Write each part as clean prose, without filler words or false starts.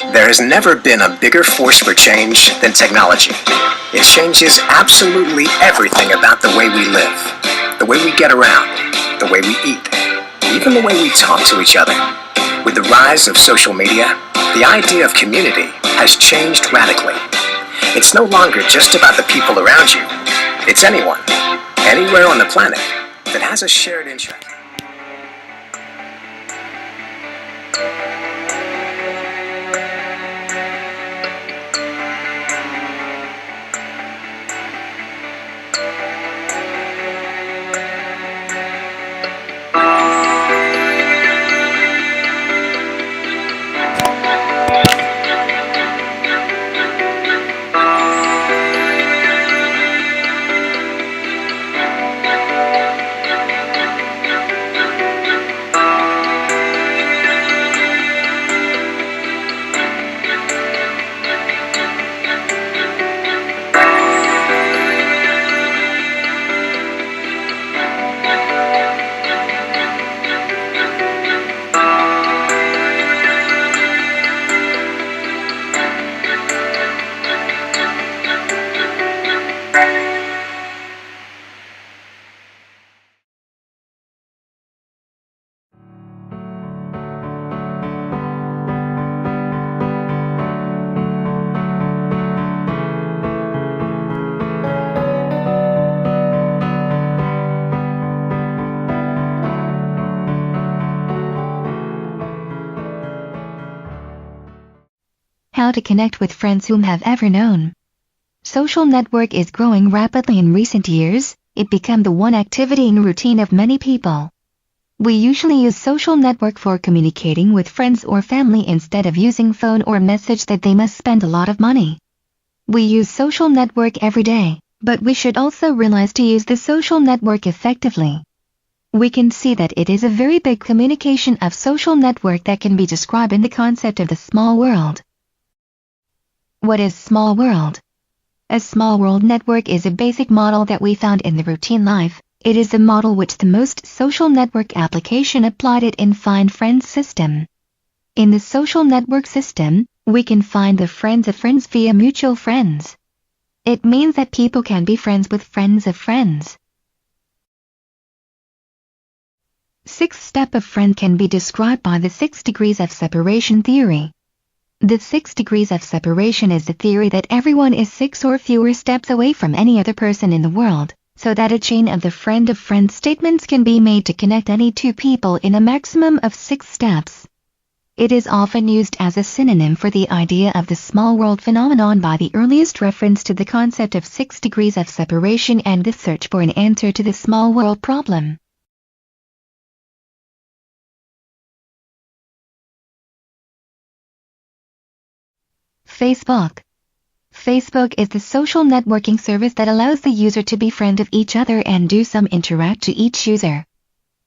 There has never been a bigger force for change than technology. It changes absolutely everything about the way we live, the way we get around, the way we eat, even the way we talk to each other. With the rise of social media, the idea of community has changed radically. It's no longer just about the people around you. It's anyone, anywhere on the planet, that has a shared interest. How to connect with friends whom have ever known. Social network is growing rapidly in recent years. It became the one activity in routine of many people. We usually use social network for communicating with friends or family instead of using phone or message that they must spend a lot of money. We use social network every day, but we should also realize to use the social network effectively. We can see that it is a very big communication of social network that can be described in the concept of the small world. What is small world? A small world network is a basic model that we found in the routine life. It is the model which the most social network application applied it in find friends system. In the social network system, we can find the friends of friends via mutual friends. It means that people can be friends with friends of friends. Sixth step of friend can be described by the 6 degrees of separation theory. The 6 degrees of separation is the theory that everyone is 6 or fewer steps away from any other person in the world, so that a chain of the friend of friend statements can be made to connect any two people in a maximum of 6 steps. It is often used as a synonym for the idea of the small world phenomenon by the earliest reference to the concept of 6 degrees of separation and the search for an answer to the small world problem. Facebook. Facebook is the social networking service that allows the user to be friend of each other and do some interact to each user.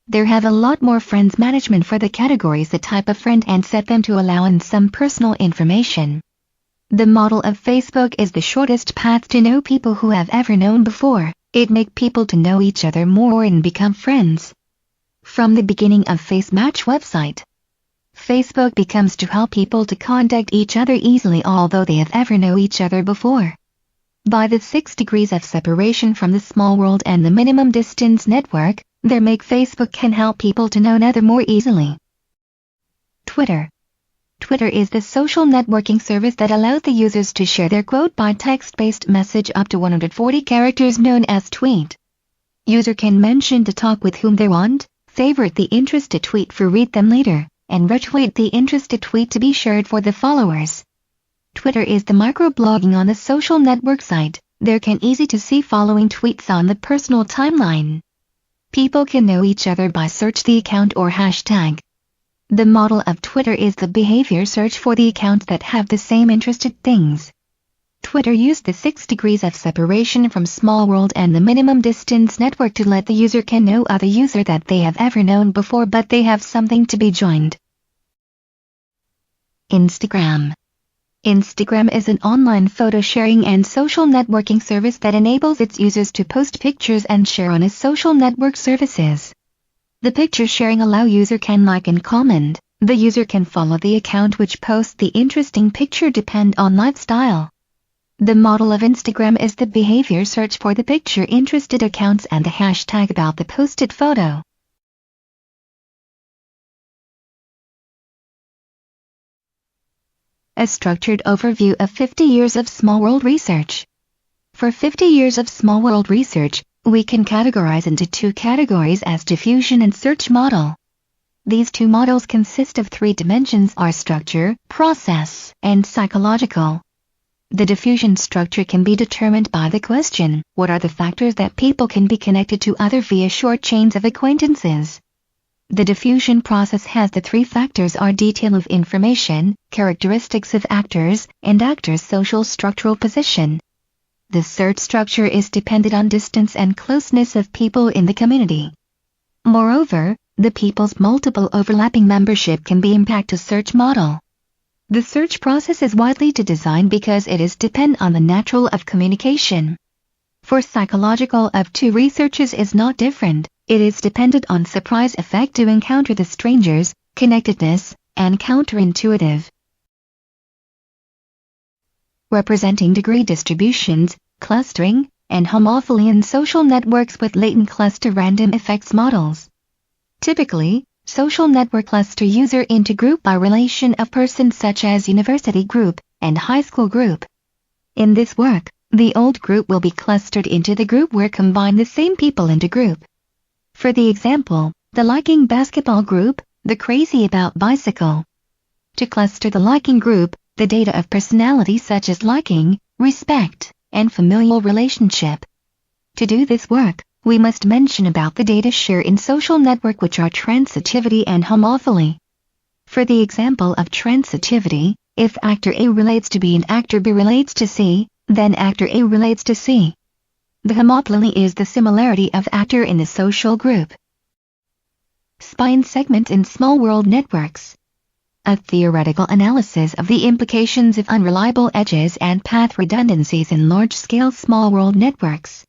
There have a lot more friends management for the categories the type of friend and set them to allow in some personal information. The model of Facebook is the shortest path to know people who have ever known before. It make people to know each other more and become friends. From the beginning of FaceMatch website, Facebook becomes to help people to contact each other easily although they have ever known each other before. By the 6 degrees of separation from the small world and the minimum distance network, there make Facebook can help people to know another more easily. Twitter. Twitter is the social networking service that allows the users to share their quote by text-based message up to 140 characters known as tweet. User can mention to talk with whom they want, favorite the interested tweet for read them later, and retweet the interested tweet to be shared for the followers. Twitter is the microblogging on the social network site. There can easy to see following tweets on the personal timeline. People can know each other by search the account or hashtag. The model of Twitter is the behavior search for the accounts that have the same interested things. Twitter used the 6 degrees of separation from small world and the minimum distance network to let the user can know other user that they have ever known before but they have something to be joined. Instagram. Instagram is an online photo sharing and social networking service that enables its users to post pictures and share on its social network services. The picture sharing allow user can like and comment, The user can follow the account which posts the interesting picture depend on lifestyle. The model of Instagram is the behavior search for the picture interested accounts and the hashtag about the posted photo. A structured overview of 50 years of small world research. For 50 years of small world research, we can categorize into two categories as diffusion and search model. These two models consist of three dimensions: are structure, process, and psychological. The diffusion structure can be determined by the question, what are the factors that people can be connected to other via short chains of acquaintances? The diffusion process has the three factors are detail of information, characteristics of actors, and actors' social structural position. The search structure is dependent on distance and closeness of people in the community. Moreover, the people's multiple overlapping membership can be impact a search model. The search process is widely to design because it is depend on the natural of communication. For psychological of two researches is not different, it is dependent on surprise effect to encounter the strangers, connectedness, and counterintuitive. Representing degree distributions, clustering, and homophily in social networks with latent cluster random effects models. Typically, social network cluster user into group by relation of persons such as university group and high school group. In this work, the old group will be clustered into the group where combine the same people into group. For the example, the liking basketball group, the crazy about bicycle. To cluster the liking group, the data of personality such as liking, respect, and familial relationship. To do this work, we must mention about the data share in social network which are transitivity and homophily. For the example of transitivity, if actor A relates to B and actor B relates to C, then actor A relates to C. The homophily is the similarity of actor in the social group. Spine segment in small world networks. A theoretical analysis of the implications of unreliable edges and path redundancies in large-scale small world networks.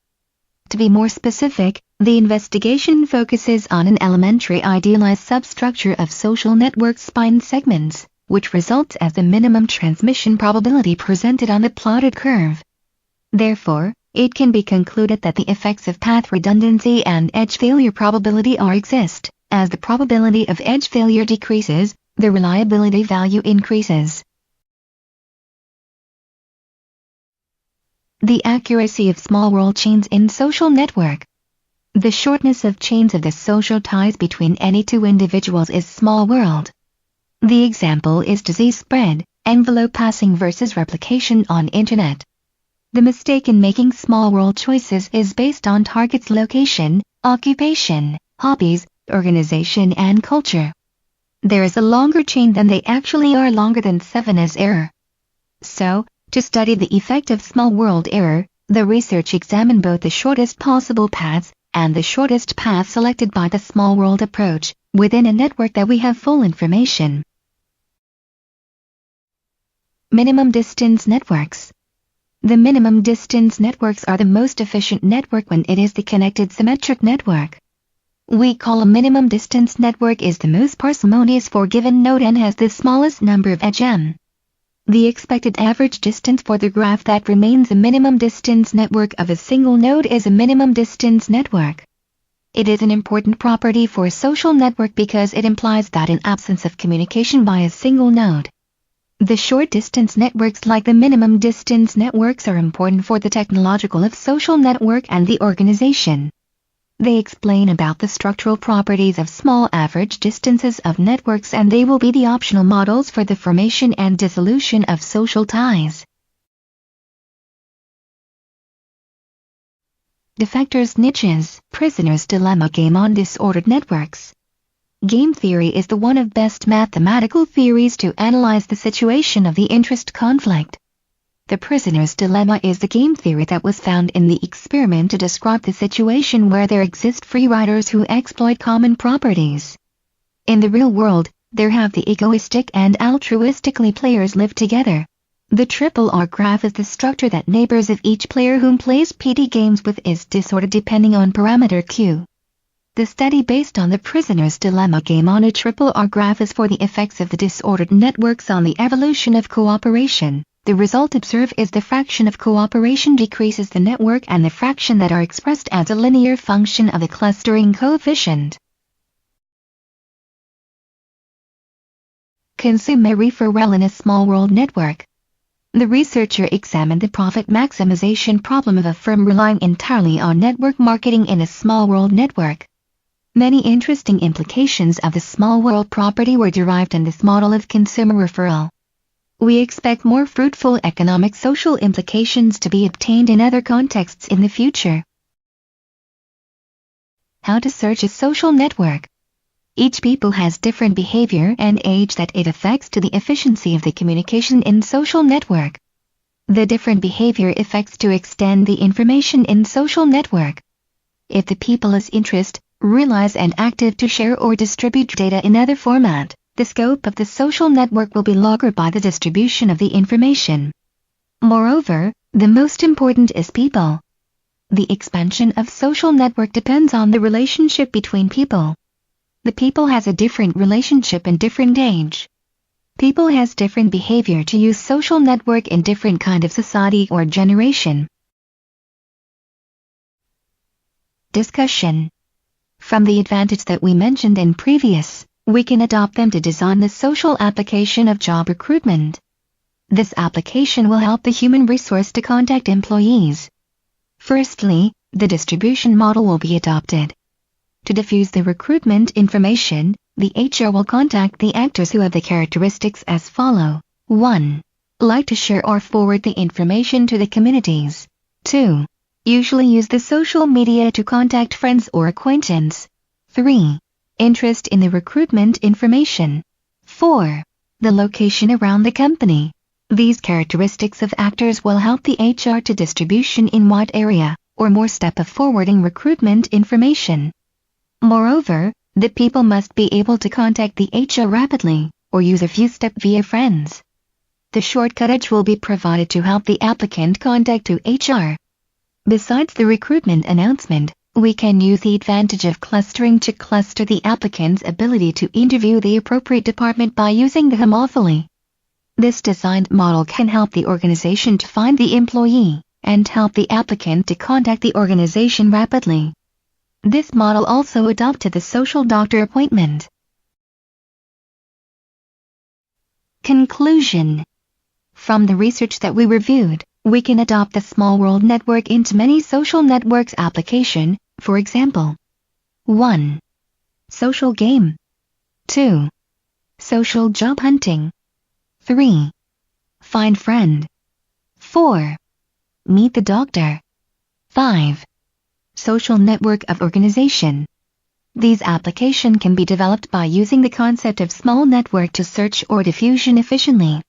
To be more specific, the investigation focuses on an elementary idealized substructure of social network spine segments, which results as the minimum transmission probability presented on the plotted curve. Therefore, it can be concluded that the effects of path redundancy and edge failure probability are exist. As the probability of edge failure decreases, the reliability value increases. The accuracy of small world chains in social network. The shortness of chains of the social ties between any two individuals is small world. The example is disease spread, envelope passing versus replication on internet. The mistake in making small world choices is based on target's location, occupation, hobbies, organization and culture. There is a longer chain than they actually are longer than 7 is error. So, to study the effect of small world error, the research examined both the shortest possible paths and the shortest path selected by the small world approach, within a network that we have full information. Minimum distance networks. The minimum distance networks are the most efficient network when it is the connected symmetric network. We call a minimum distance network is the most parsimonious for given node n has the smallest number of edge m. The expected average distance for the graph that remains a minimum distance network of a single node is a minimum distance network. It is an important property for a social network because it implies that in absence of communication by a single node, the short distance networks like the minimum distance networks are important for the technological of social network and the organization. They explain about the structural properties of small average distances of networks and they will be the optional models for the formation and dissolution of social ties. Defectors' niches, prisoner's dilemma game on disordered networks. Game theory is the one of best mathematical theories to analyze the situation of the interest conflict. The prisoner's dilemma is the game theory that was found in the experiment to describe the situation where there exist free riders who exploit common properties. In the real world, there have the egoistic and altruistically players live together. The triple R graph is the structure that neighbors of each player whom plays PD games with is disordered depending on parameter Q. The study based on the prisoner's dilemma game on a triple R graph is for the effects of the disordered networks on the evolution of cooperation. The result observed is the fraction of cooperation decreases the network and the fraction that are expressed as a linear function of the clustering coefficient. Consumer referral in a small world network. The researcher examined the profit maximization problem of a firm relying entirely on network marketing in a small world network. Many interesting implications of the small world property were derived in this model of consumer referral. We expect more fruitful economic social implications to be obtained in other contexts in the future. How to search a social network. Each people has different behavior and age that it affects to the efficiency of the communication in social network. The different behavior affects to extend the information in social network. If the people is interest, realize and active to share or distribute data in other format, the scope of the social network will be larger by the distribution of the information. Moreover, the most important is people. The expansion of social network depends on the relationship between people. The people has a different relationship in different age. People has different behavior to use social network in different kind of society or generation. Discussion. From the advantage that we mentioned in previous, we can adopt them to design the social application of job recruitment. This application will help the human resource to contact employees. Firstly, the distribution model will be adopted. To diffuse the recruitment information, the HR will contact the actors who have the characteristics as follow. 1. Like to share or forward the information to the communities. 2. Usually use the social media to contact friends or acquaintance. 3. Interest in the recruitment information. 4. The location around the company. These characteristics of actors will help the HR to distribution in what area, or more step of forwarding recruitment information. Moreover, the people must be able to contact the HR rapidly, or use a few steps via friends. The shortcut will be provided to help the applicant contact to HR. Besides the recruitment announcement, we can use the advantage of clustering to cluster the applicant's ability to interview the appropriate department by using the homophily. This designed model can help the organization to find the employee, and help the applicant to contact the organization rapidly. This model also adopted the social doctor appointment. Conclusion. From the research that we reviewed, we can adopt the small world network into many social networks application, for example. 1. Social game. 2. Social job hunting. 3. Find friend. 4. Meet the doctor. 5. Social network of organization. These applications can be developed by using the concept of small network to search or diffusion efficiently.